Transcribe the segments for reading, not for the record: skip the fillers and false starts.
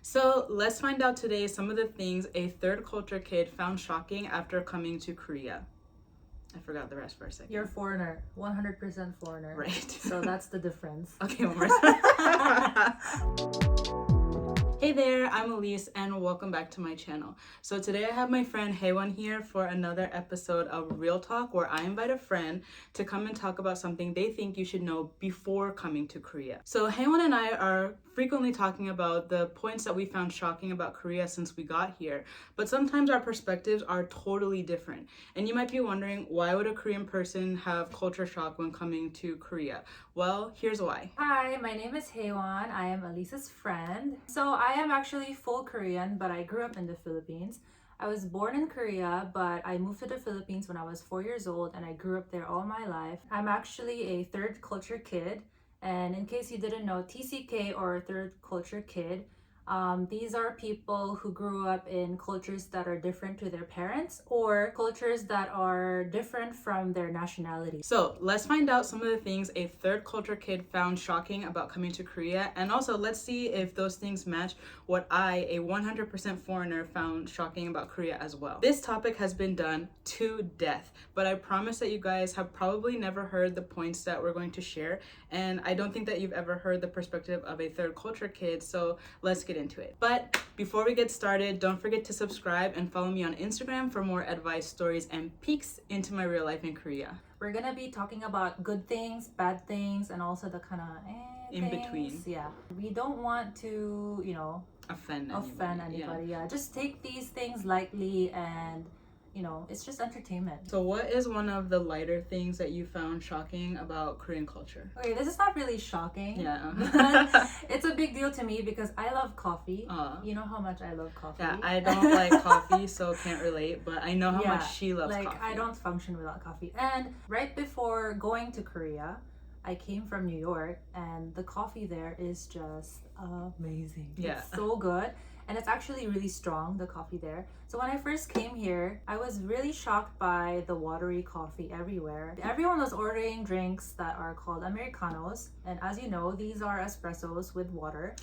So let's find out today some of the things a third culture kid found shocking after coming to Korea. I forgot the rest for a second. You're a foreigner, 100% foreigner. Right. So that's the difference. Okay, one more time. Hey there, I'm Elise and welcome back to my channel. So today I have my friend heyheywon here for another episode of Real Talk, where I invite a friend to come and talk about something they think you should know before coming to Korea. So heyheywon and I are frequently talking about the points that we found shocking about Korea since we got here, but sometimes our perspectives are totally different. And you might be wondering, why would a Korean person have culture shock when coming to Korea? Well, here's why. Hi, my name is heyheywon. I am Elise's friend. So I am actually full Korean, but I grew up in the Philippines. I was born in Korea, but I moved to the Philippines when I was 4 years old, and I grew up there all my life. I'm actually a third culture kid. And in case you didn't know, TCK, or third culture kid, these are people who grew up in cultures that are different to their parents, or cultures that are different from their nationality. So let's find out some of the things a third culture kid found shocking about coming to Korea, and also let's see if those things match what I, a 100% foreigner, found shocking about Korea as well. This topic has been done to death, but I promise that you guys have probably never heard the points that we're going to share, and I don't think that you've ever heard the perspective of a third culture kid, so let's get into it. But before we get started, don't forget to subscribe and follow me on Instagram for more advice, stories, and peeks into my real life in Korea. We're gonna be talking about good things, bad things, and also the kind of In things. between. Yeah, we don't want to, Offend anybody. Yeah, just take these things lightly, and it's just entertainment. So what is one of the lighter things that you found shocking about Korean culture? Okay, this is not really shocking. Yeah. It's a big deal to me because I love coffee. You know how much I love coffee. Yeah, I don't like coffee, so can't relate, but I know how much she loves coffee. I don't function without coffee. And right before going to Korea, I came from New York, and the coffee there is just amazing. Yeah. It's so good. And it's actually really strong, the coffee there. So when I first came here, I was really shocked by the watery coffee everywhere. Everyone was ordering drinks that are called Americanos. And as you know, these are espressos with water.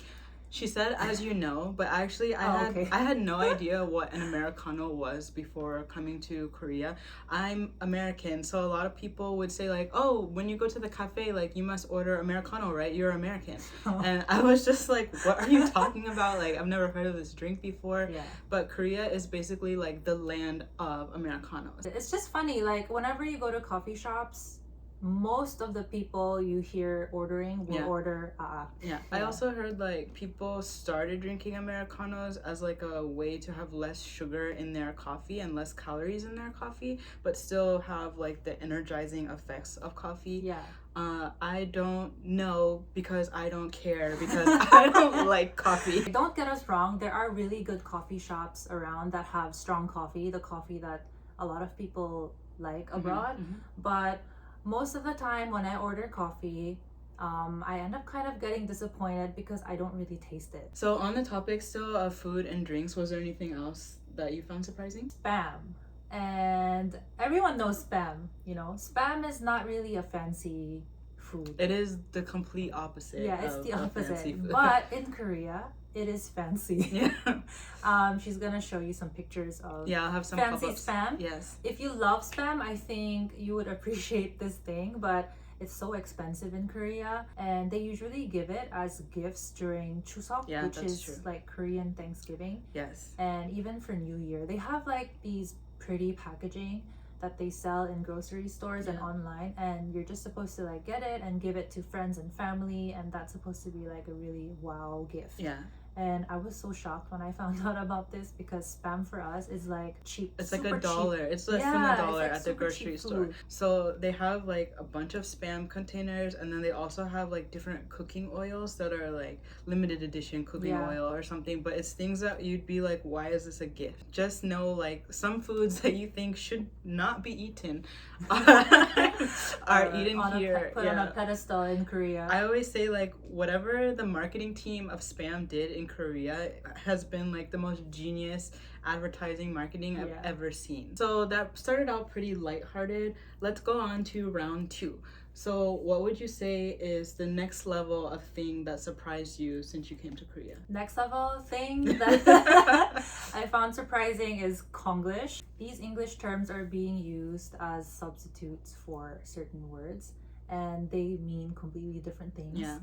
She said, as you know, but actually I had no idea what an Americano was before coming to Korea. I'm American, so a lot of people would say like, oh, when you go to the cafe, like you must order Americano, right? You're American. And I was just like, what are you talking about? Like, I've never heard of this drink before. Yeah. But Korea is basically like the land of Americanos. It's just funny, like whenever you go to coffee shops, most of the people you hear ordering will order Yeah. I also heard like people started drinking Americanos as like a way to have less sugar in their coffee and less calories in their coffee, but still have like the energizing effects of coffee. Yeah. I don't know because I don't care because I don't like coffee. Don't get us wrong, there are really good coffee shops around that have strong coffee, the coffee that a lot of people like abroad. But most of the time when I order coffee, I end up kind of getting disappointed because I don't really taste it. So on the topic still of food and drinks, was there anything else that you found surprising? Spam. And everyone knows spam, Spam is not really a fancy food. It is the complete opposite. Yeah, it's the fancy opposite. food. But in Korea, it is fancy. Yeah. She's gonna show you some pictures of I'll have some fancy pop-ups. spam. Yes. If you love spam, I think you would appreciate this thing, but it's so expensive in Korea, and they usually give it as gifts during Chuseok, which is true. like Korean Thanksgiving. Yes. And even for New Year, they have like these pretty packaging that they sell in grocery stores and online, and you're just supposed to like get it and give it to friends and family, and that's supposed to be like a really wow gift. Yeah. And I was so shocked when I found out about this because spam for us is like cheap. It's like super $1. cheap. It's less than $1 like at the grocery store. food. So they have like a bunch of spam containers, and then they also have like different cooking oils that are like limited edition cooking oil or something. But it's things that you'd be like, why is this a gift? Just know like some foods that you think should not be eaten are eaten here. Put on a pedestal in Korea. I always say like whatever the marketing team of spam did in Korea has been like the most genius advertising marketing I've ever seen. So that started out pretty lighthearted. Let's go on to round 2. So what would you say is the next level of thing that surprised you since you came to Korea? Next level thing that I found surprising is Konglish. These English terms are being used as substitutes for certain words, and they mean completely different things. Yeah.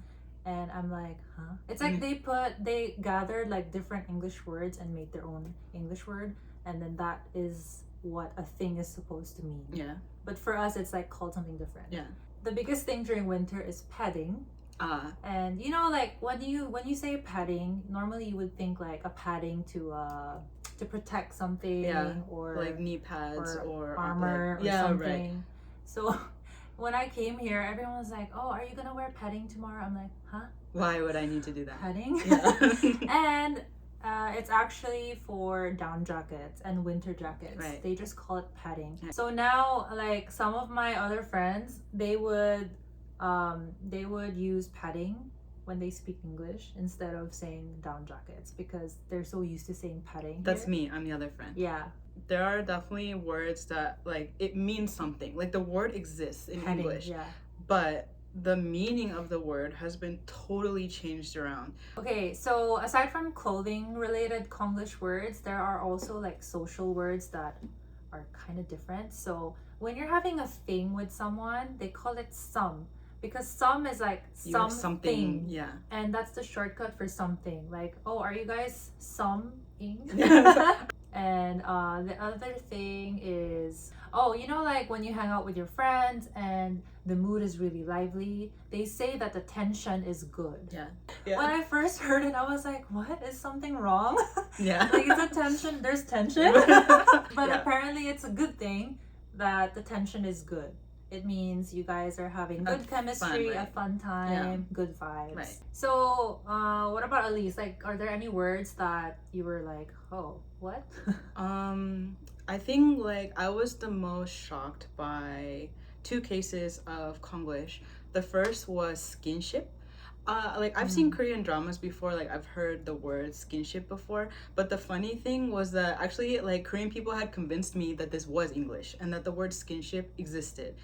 And I'm like, huh? It's like they gathered like different English words and made their own English word, and then that is what a thing is supposed to mean. Yeah. But for us, it's like called something different. Yeah. The biggest thing during winter is padding. And you know, like when you say padding, normally you would think like a padding to protect something, or like knee pads or armor, like, or something. Right. So when I came here, everyone was like, "Oh, are you gonna wear padding tomorrow?" I'm like, "Huh? Why would I need to do that?" Padding? Yeah. And it's actually for down jackets and winter jackets. Right. They just call it padding. So now, like some of my other friends, they would use padding when they speak English instead of saying down jackets because they're so used to saying padding. That's here. me. I'm the other friend. Yeah. There are definitely words that like it means something. Like the word exists in Padding, English. yeah. But the meaning of the word has been totally changed around. Okay, so aside from clothing related Konglish words, there are also like social words that are kind of different. So when you're having a thing with someone, they call it some, because some is like something. Yeah. And that's the shortcut for something. Like, oh, are you guys some-ing? And the other thing is, oh, you know, like when you hang out with your friends and the mood is really lively, they say that the tension is good. Yeah. When I first heard it, I was like, what? Is something wrong? Yeah. Like, is it tension? There's tension? But Yeah. apparently it's a good thing that the tension is good. It means you guys are having good chemistry, a fun time, good vibes. Right. So, what about Elise? Like, are there any words that you were like, oh, what? I think like I was the most shocked by two cases of Konglish. The first was skinship. Like I've seen Korean dramas before, like I've heard the word skinship before, but the funny thing was that actually like Korean people had convinced me that this was English and that the word skinship existed.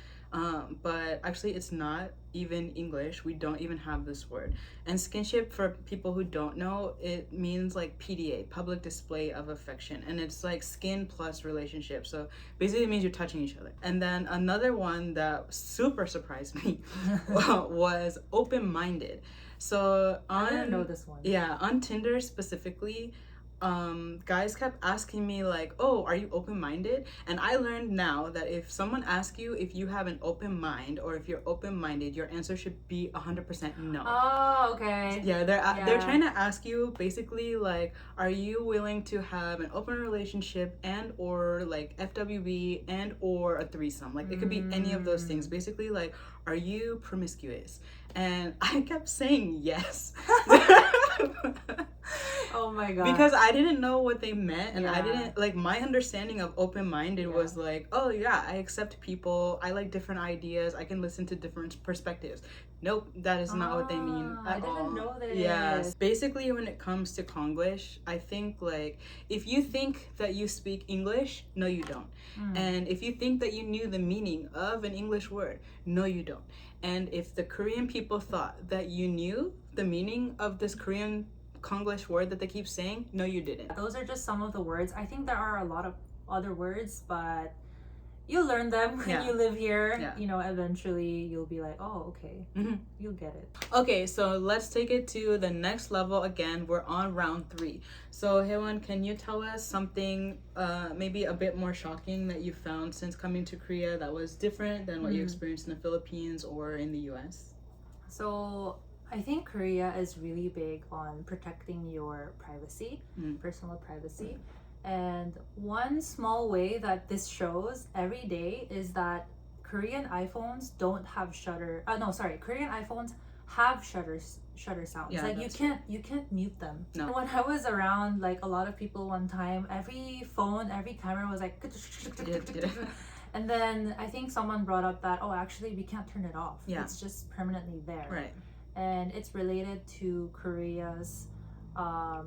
But actually it's not even English. We don't even have this word. And skinship, for people who don't know, it means like PDA, public display of affection, and it's like skin plus relationship. So basically it means you're touching each other. And then another one that super surprised me was open-minded. So I didn't know this one. Yeah, on Tinder specifically, guys kept asking me like, oh, are you open-minded? And I learned now that if someone asks you if you have an open mind or if you're open-minded, your answer should be 100% no. Oh, okay. Yeah, they're trying to ask you basically like, are you willing to have an open relationship and or like FWB and or a threesome? Like it could be any of those things. Basically like, are you promiscuous? And I kept saying yes. Oh my god. Because I didn't know what they meant, and I didn't like, my understanding of open-minded was like, oh yeah, I accept people, I like different ideas, I can listen to different perspectives. Nope, that is not what they mean at all. I didn't know this. Yes. Basically, when it comes to Konglish, I think like, if you think that you speak English, no you don't. And if you think that you knew the meaning of an English word, no you don't. And if the Korean people thought that you knew the meaning of this Korean Konglish word that they keep saying, no you didn't. Those are just some of the words. I think there are a lot of other words, but you learn them when you live here. You know, eventually you'll be like, oh, okay. You'll get it. Okay, so let's take it to the next level again. We're on round 3. So heyheywon, can you tell us something maybe a bit more shocking that you found since coming to Korea that was different than what you experienced in the Philippines or in the US? So I think Korea is really big on protecting your privacy, personal privacy. And one small way that this shows every day is that Korean iPhones don't have Korean iPhones have shutter sounds. Yeah, like you can't mute them. No. When I was around like a lot of people one time, every phone, every camera was like and then I think someone brought up that, oh, actually we can't turn it off. It's just permanently there. Right. And it's related to Korea's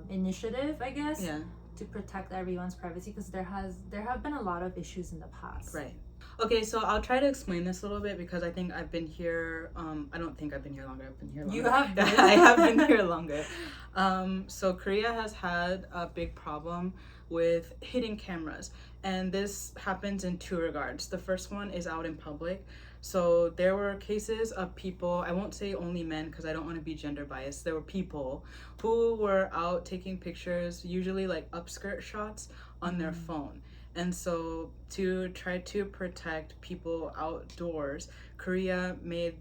initiative, I guess, Yeah. to protect everyone's privacy, because there have been a lot of issues in the past. Right. Okay, so I'll try to explain this a little bit because I think I've been here. I don't think I've been here longer. I've been here longer. You have been. I have been here longer. So Korea has had a big problem with hidden cameras, and this happens in two regards. The first one is out in public. So there were cases of people, I won't say only men because I don't want to be gender biased. There were people who were out taking pictures, usually like upskirt shots on their phone. And so to try to protect people outdoors, Korea made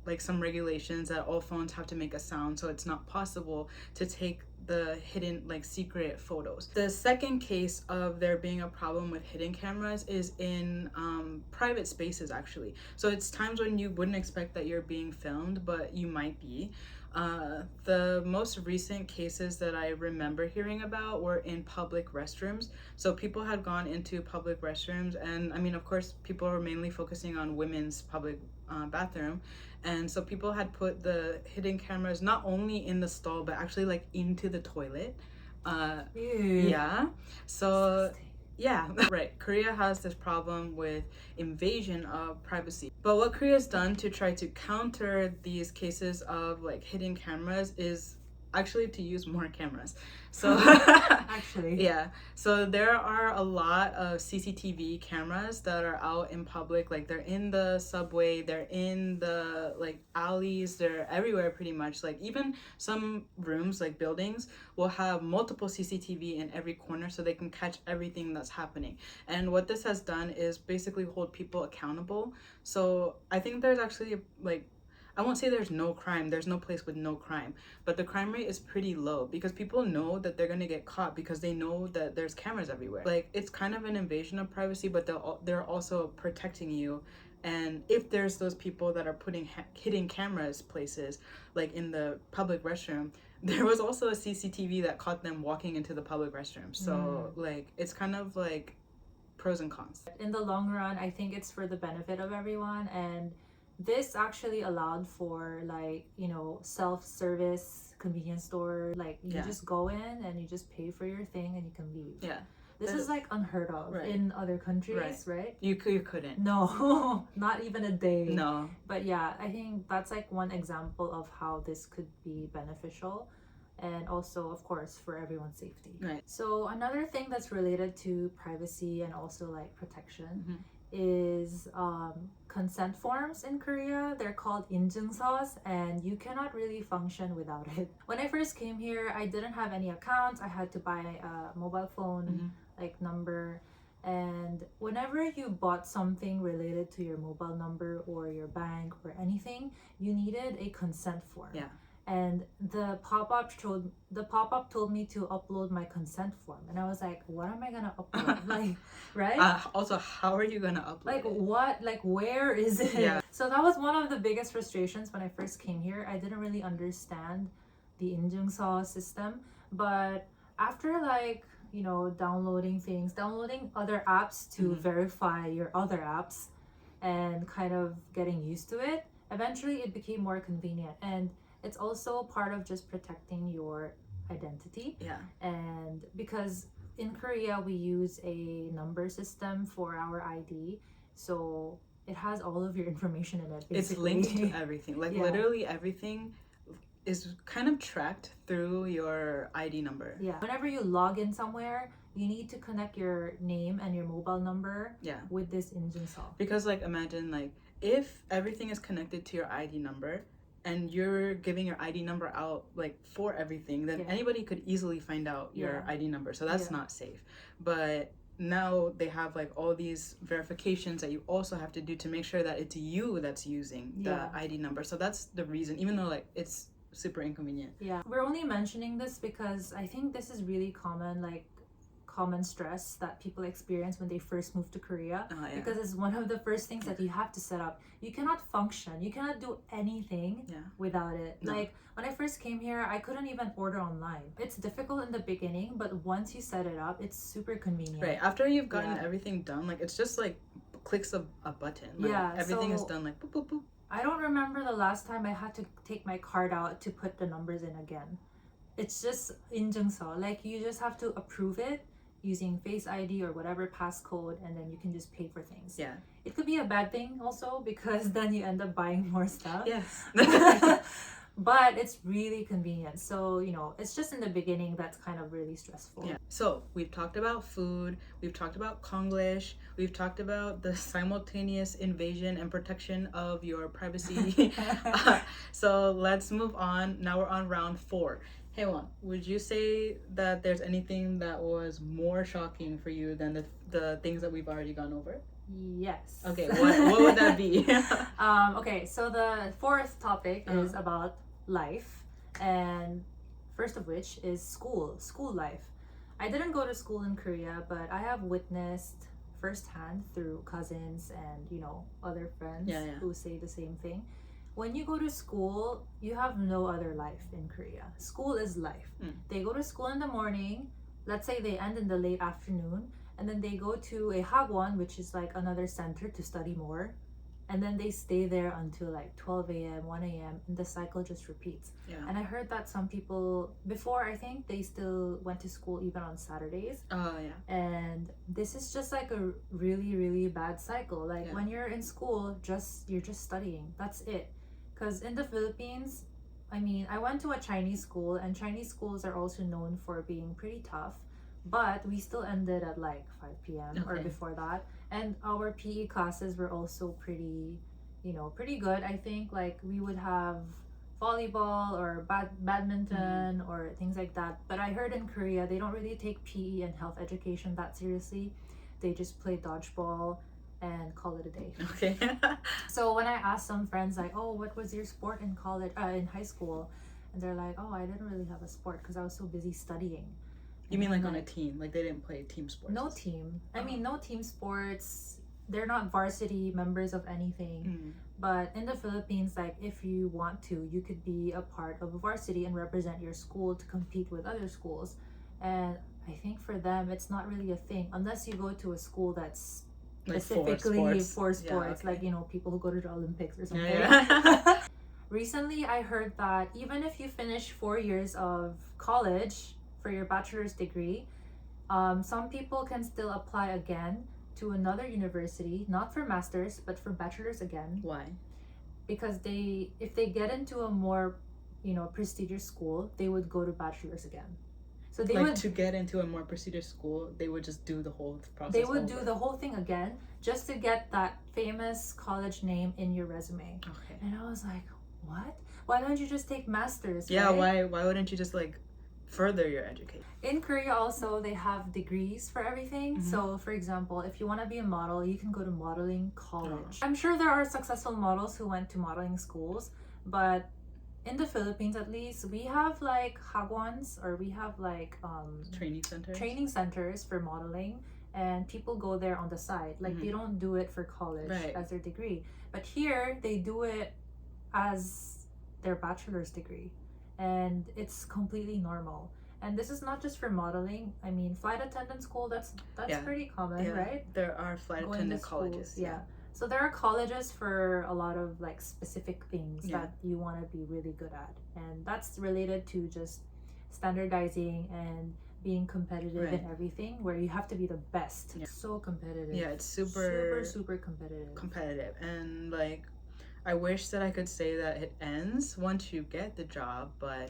like some regulations that all phones have to make a sound, so it's not possible to take the hidden like secret photos. The second case of there being a problem with hidden cameras is in private spaces actually. So it's times when you wouldn't expect that you're being filmed, but you might be. The most recent cases that I remember hearing about were in public restrooms. So people had gone into public restrooms, and I mean, of course, people were mainly focusing on women's public bathroom. And so people had put the hidden cameras not only in the stall, but actually like into the toilet. Yeah. So yeah, right. Korea has this problem with invasion of privacy. But what Korea's done to try to counter these cases of like hidden cameras is actually to use more cameras. So Actually, yeah. So there are a lot of CCTV cameras that are out in public, like they're in the subway, they're in the like alleys, they're everywhere pretty much. Like even some rooms, like buildings, will have multiple CCTV in every corner so they can catch everything that's happening. And what this has done is basically hold people accountable. So I think there's actually like, I won't say there's no crime. There's no place with no crime. But the crime rate is pretty low because people know that they're going to get caught because they know that there's cameras everywhere. Like, it's kind of an invasion of privacy, but they're also protecting you. And if there's those people that are putting hidden cameras places, like in the public restroom, there was also a CCTV that caught them walking into the public restroom. So, like, it's kind of like pros and cons. in the long run, I think it's for the benefit of everyone, and this actually allowed for like, you know, self-service convenience store. Like you just go in and you just pay for your thing and you can leave. Yeah. This is like unheard of in other countries, right? You couldn't. No, not even a day. No. But yeah, I think that's like one example of how this could be beneficial, and also of course for everyone's safety. Right. So another thing that's related to privacy and also like protection is consent forms in Korea. They're called 인증서, and you cannot really function without it. When I first came here, I didn't have any accounts. I had to buy a mobile phone like number, and whenever you bought something related to your mobile number or your bank or anything, you needed a consent form. Yeah. And the pop-up told me to upload my consent form, and I was like, what am I gonna upload? Like, right? Also, how are you gonna upload like it? What, like where is it? Yeah. So that was one of the biggest frustrations when I first came here. I didn't really understand the 인증서 system, but after like, you know, downloading other apps to verify your other apps and kind of getting used to it, eventually it became more convenient. And it's also part of just protecting your identity. Yeah. And because in Korea we use a number system for our ID, so it has all of your information in it, basically. It's linked to everything. Like literally everything is kind of tracked through your ID number. Yeah. Whenever you log in somewhere, you need to connect your name and your mobile number with this 인증서. Because like imagine like if everything is connected to your ID number and you're giving your ID number out like for everything, then anybody could easily find out your ID number. So that's not safe. But now they have like all these verifications that you also have to do to make sure that it's you that's using the ID number. So that's the reason, even though like it's super inconvenient. Yeah. We're only mentioning this because I think this is really common stress that people experience when they first move to Korea, because it's one of the first things that you have to set up. You cannot function, you cannot do anything without it. Like when I first came here, I couldn't even order online. It's difficult in the beginning, but once you set it up, it's super convenient. Right, after you've gotten everything done, like it's just like clicks of a button. Like, everything is done like boop boop boop. I don't remember the last time I had to take my card out to put the numbers in again. It's just 인증서, like you just have to approve it using Face ID or whatever passcode, and then you can just pay for things. Yeah. It could be a bad thing also, because then you end up buying more stuff. Yes. But it's really convenient. So, it's just in the beginning that's kind of really stressful. Yeah. So we've talked about food, we've talked about Konglish, we've talked about the simultaneous invasion and protection of your privacy. So let's move on. Now we're on round 4. heyheywon, would you say that there's anything that was more shocking for you than the things that we've already gone over? Yes. Okay, what would that be? Okay, so the 4th topic is about life, and first of which is school life. I didn't go to school in Korea, but I have witnessed firsthand through cousins and other friends who say the same thing. When you go to school, you have no other life in Korea. School is life. They go to school in the morning, let's say they end in the late afternoon, and then they go to a hagwon, which is like another center to study more, and then they stay there until like 12 a.m 1 a.m, and the cycle just repeats. And I heard that some people before, I think they still went to school even on Saturdays. And this is just like a really, really bad cycle. Like when you're in school, you're just studying, that's it. Because in the Philippines, I went to a Chinese school, and Chinese schools are also known for being pretty tough, but we still ended at like 5 p.m. or before that. And our PE classes were also pretty good. I think like we would have volleyball or badminton or things like that. But I heard in Korea, they don't really take PE and health education that seriously. They just play dodgeball and call it a day. Okay. So when I asked some friends like, oh, what was your sport in high school? And they're like, oh, I didn't really have a sport because I was so busy studying. You mean like on a team? Like they didn't play team sports? No team. No team sports. They're not varsity members of anything. But in the Philippines, like if you want to, you could be a part of a varsity and represent your school to compete with other schools. And I think for them, it's not really a thing unless you go to a school that's specifically for sports, like people who go to the Olympics or something. Recently, I heard that even if you finish 4 years of college for your bachelor's degree, some people can still apply again to another university, not for master's, but for bachelor's again. Why? Because if they get into a more, prestigious school, they would go to bachelor's again. So they would, to get into a more prestigious school, they would just do the whole process. They would do the whole thing again just to get that famous college name in your resume. Okay. And I was like, what? Why don't you just take master's? Yeah, right? why wouldn't you just like further your education? In Korea also, they have degrees for everything. So for example, if you want to be a model, you can go to modeling college. I'm sure there are successful models who went to modeling schools, but in the Philippines at least, we have like hagwons, or we have like training centers for modeling, and people go there on the side. Like they don't do it for college as their degree, but here they do it as their bachelor's degree, and it's completely normal. And this is not just for modeling. Flight attendant school, that's pretty common, right? There are flight attendant colleges. So there are colleges for a lot of like specific things that you want to be really good at, and that's related to just standardizing and being competitive in everything, where you have to be the best. So competitive. Yeah, it's super competitive. And like, I wish that I could say that it ends once you get the job, but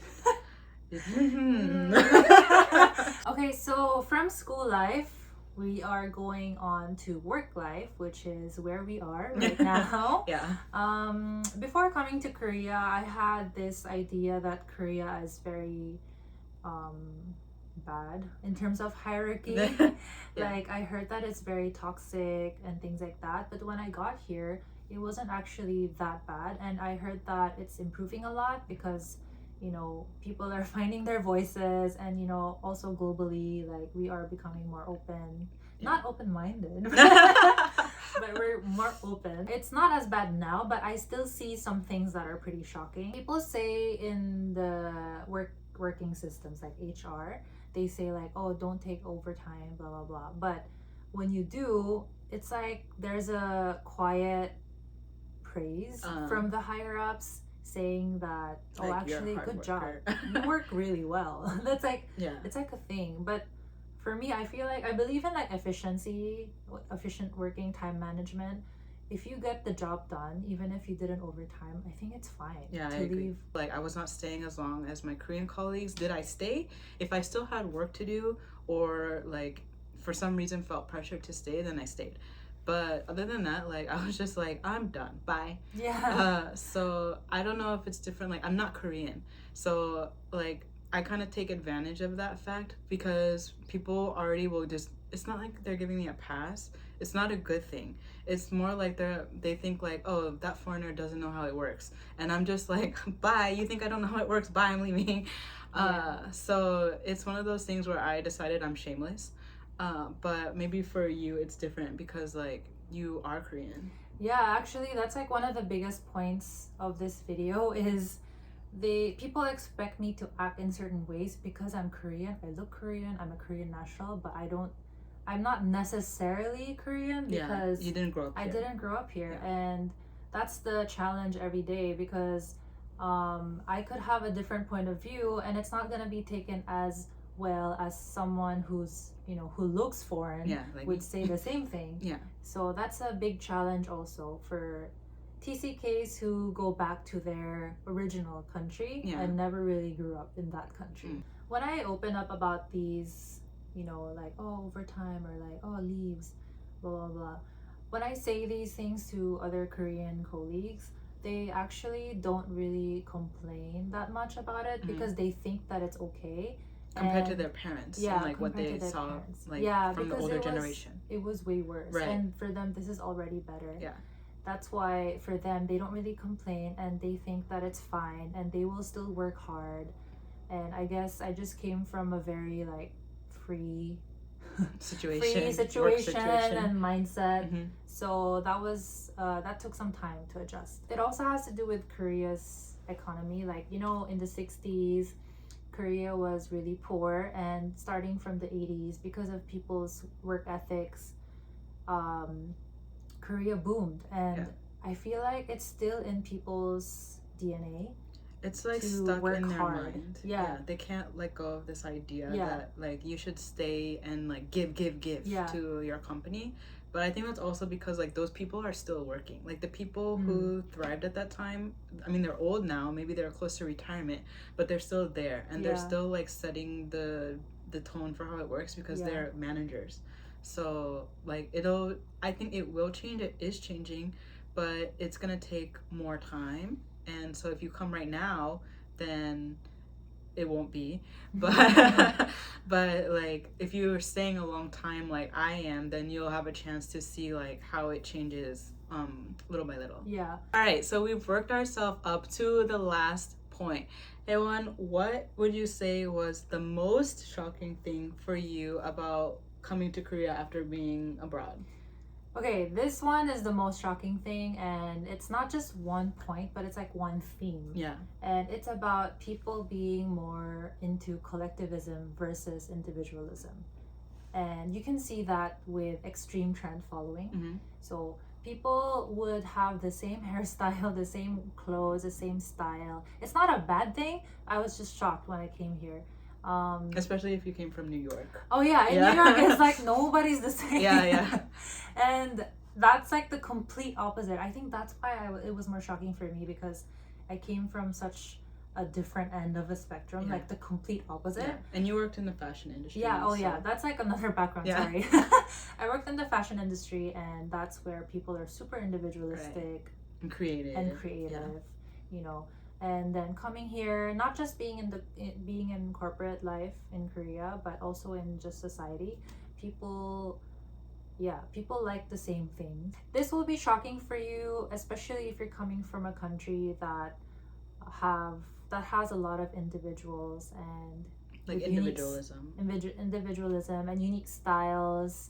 Okay, so from school life, we are going on to work life, which is where we are right now. Before coming to Korea, I had this idea that Korea is very bad in terms of hierarchy. Like I heard that it's very toxic and things like that, but when I got here, it wasn't actually that bad. And I heard that it's improving a lot because people are finding their voices, and also globally, like we are becoming more open, not open-minded, but we're more open. It's not as bad now, but I still see some things that are pretty shocking. People say in the working systems like HR, they say like, oh, don't take overtime, blah blah blah, but when you do, it's like there's a quiet praise from the higher ups, saying that, oh, actually, good job, you work really well. That's like it's like a thing. But For me, I feel like I believe in like efficient working, time management. If you get the job done, even if you did an overtime, I think it's fine. Yeah, to I agree. leave. Like, I was not staying as long as my Korean colleagues. Did I stay? If I still had work to do, or like for some reason felt pressure to stay, then I stayed. But other than that, like, I was just like, I'm done. Bye. Yeah. So I don't know if it's different. Like, I'm not Korean. So, like, I kind of take advantage of that fact because people already will just, it's not like they're giving me a pass. It's not a good thing. It's more like they think like, oh, that foreigner doesn't know how it works. And I'm just like, bye. You think I don't know how it works? Bye, I'm leaving. So it's one of those things where I decided I'm shameless. But maybe for you it's different because like you are Korean. Yeah, actually, that's like one of the biggest points of this video is people expect me to act in certain ways because I'm Korean. I look Korean. I'm a Korean national, but I'm not necessarily Korean because you didn't grow up here. I didn't grow up here, and that's the challenge every day because I could have a different point of view, and it's not gonna be taken as well as someone who's who looks foreign would say the same thing. So that's a big challenge also for TCKs who go back to their original country and never really grew up in that country. When I open up about these, like, oh, overtime or like, oh, leaves, blah, blah, blah. When I say these things to other Korean colleagues, they actually don't really complain that much about it because they think that it's okay. Compared to their parents and like what they saw like from the older generation. It was way worse. Right. And for them, this is already better. Yeah. That's why for them, they don't really complain and they think that it's fine and they will still work hard. And I guess I just came from a very like free situation and mindset. So that took some time to adjust. It also has to do with Korea's economy. Like, in the 60s, Korea was really poor, and starting from the 80s, because of people's work ethics, Korea boomed. And I feel like it's still in people's DNA. It's like stuck in their mind. Yeah, they can't let go of this idea that like you should stay and like give to your company. But I think that's also because like those people are still working. Like the people who thrived at that time, I mean, they're old now, maybe they're close to retirement, but they're still there and they're still like setting the tone for how it works because they're managers. So like I think it will change. It is changing, but it's gonna take more time. And so if you come right now, then it won't be. But but like if you're staying a long time like I am, then you'll have a chance to see like how it changes little by little. Yeah. All right, so we've worked ourselves up to the last point. Heyheywon, what would you say was the most shocking thing for you about coming to Korea after being abroad? Okay, this one is the most shocking thing, and it's not just one point, but it's like one theme. Yeah. And it's about people being more into collectivism versus individualism. And you can see that with extreme trend following. So people would have the same hairstyle, the same clothes, the same style. It's not a bad thing. I was just shocked when I came here. Especially if you came from New York. Oh yeah, in New York it's like nobody's the same. Yeah. And that's like the complete opposite. I think that's why it was more shocking for me because I came from such a different end of a spectrum, like the complete opposite. Yeah. And you worked in the fashion industry. Yeah, that's like another background, sorry. I worked in the fashion industry, and that's where people are super individualistic and creative, And then coming here, not just being in corporate life in Korea, but also in just society, people like the same things. This will be shocking for you, especially if you're coming from a country that has a lot of individuals and like individualism and unique styles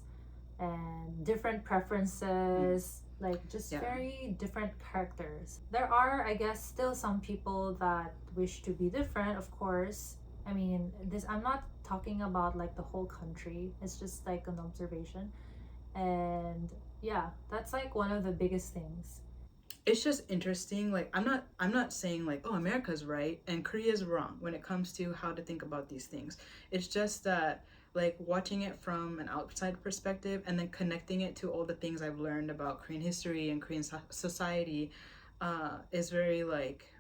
and different preferences. Like just very different characters. There are, I guess, still some people that wish to be different, of course. I mean, I'm not talking about like the whole country. It's just like an observation. And that's like one of the biggest things. It's just interesting. Like I'm not saying like, oh, America's right and Korea's wrong when it comes to how to think about these things. It's just that like watching it from an outside perspective and then connecting it to all the things I've learned about Korean history and Korean society is very like,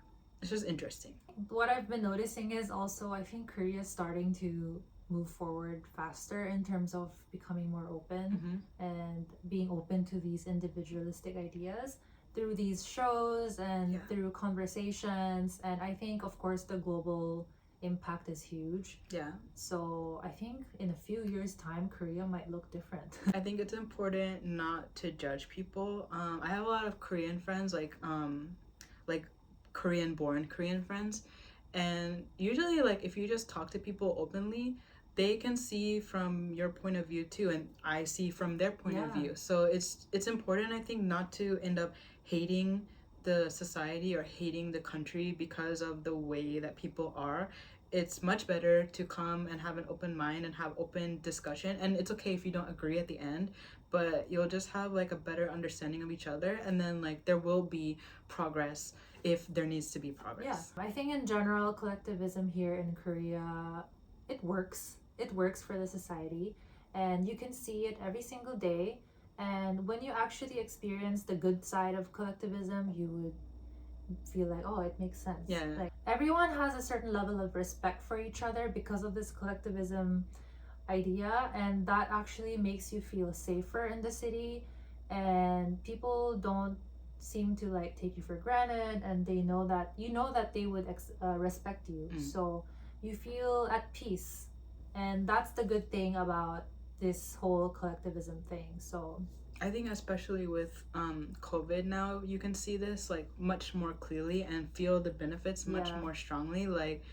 it's just interesting. What I've been noticing is also I think Korea is starting to move forward faster in terms of becoming more open and being open to these individualistic ideas through these shows and through conversations. And I think, of course, the global impact is huge. Yeah. So I think in a few years' time, Korea might look different. I think it's important not to judge people. I have a lot of Korean friends, like Korean-born Korean friends, and usually, like, if you just talk to people openly, they can see from your point of view too, and I see from their point of view. So it's important, I think, not to end up hating the society or hating the country because of the way that people are. It's much better to come and have an open mind and have open discussion, and it's okay if you don't agree at the end, but you'll just have like a better understanding of each other, and then like there will be progress if there needs to be progress. Yeah, I think in general, collectivism here in Korea, it works for the society, and you can see it every single day. And when you actually experience the good side of collectivism, you would feel like, oh, it makes sense. Yeah. Like everyone has a certain level of respect for each other because of this collectivism idea, and that actually makes you feel safer in the city, and people don't seem to like take you for granted, and they know that they would respect you. So you feel at peace, and that's the good thing about this whole collectivism thing. So I think especially with COVID now, you can see this like much more clearly and feel the benefits much more strongly. Like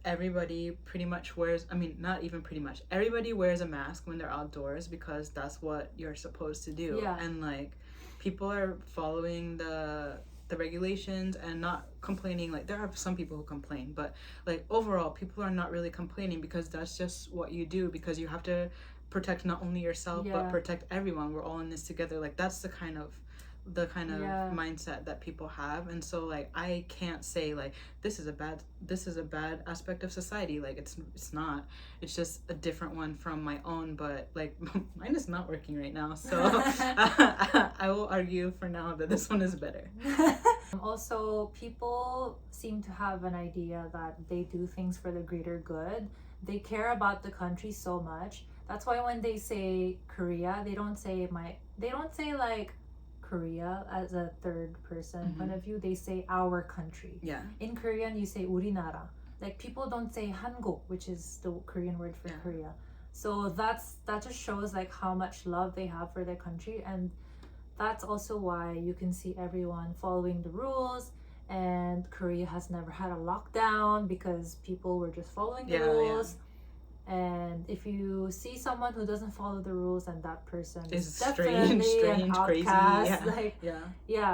everybody pretty much wears, I mean, not even pretty much, everybody wears a mask when they're outdoors because that's what you're supposed to do. And like people are following the regulations and not complaining. Like there are some people who complain, but like overall people are not really complaining because that's just what you do, because you have to protect not only yourself but protect everyone. We're all in this together. Like that's the kind of mindset that people have. And so like I can't say like this is a bad aspect of society. Like it's not, it's just a different one from my own, but like mine is not working right now, so I will argue for now that this one is better. Also, people seem to have an idea that they do things for the greater good. They care about the country so much. That's why when they say Korea, they don't say like Korea as a third person point of view. They say our country. In Korean you say 우리나라. Like people don't say 한국, which is the Korean word for Korea. So that just shows like how much love they have for their country, and that's also why you can see everyone following the rules. And Korea has never had a lockdown because people were just following the rules. And if you see someone who doesn't follow the rules, and that person is definitely an outcast. Crazy.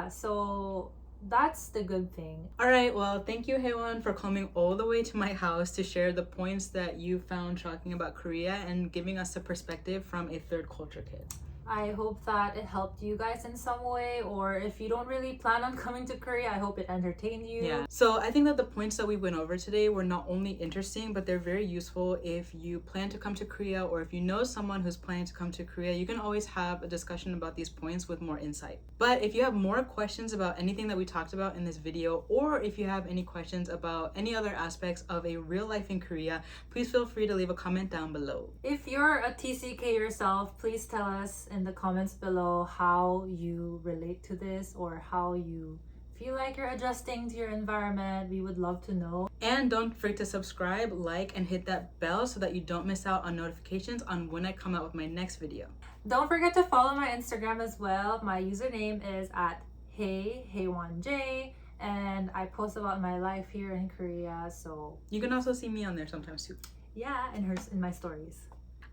So that's the good thing. All right, well, thank you, heyheywon, for coming all the way to my house to share the points that you found shocking about Korea and giving us a perspective from a third culture kid. I hope that it helped you guys in some way, or if you don't really plan on coming to Korea, I hope it entertained you. So I think that the points that we went over today were not only interesting, but they're very useful if you plan to come to Korea, or if you know someone who's planning to come to Korea. You can always have a discussion about these points with more insight. But if you have more questions about anything that we talked about in this video, or if you have any questions about any other aspects of a real life in Korea, please feel free to leave a comment down below. If you're a TCK yourself, please tell us in the comments below how you relate to this, or how you feel like you're adjusting to your environment. We would love to know. And don't forget to subscribe, like, and hit that bell so that you don't miss out on notifications on when I come out with my next video. Don't forget to follow my Instagram as well. My username is at heyheywonj, and I post about my life here in Korea. So you can also see me on there sometimes too. Yeah, in my stories.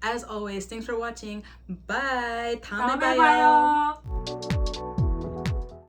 As always, thanks for watching. Bye. 다음에 봐요.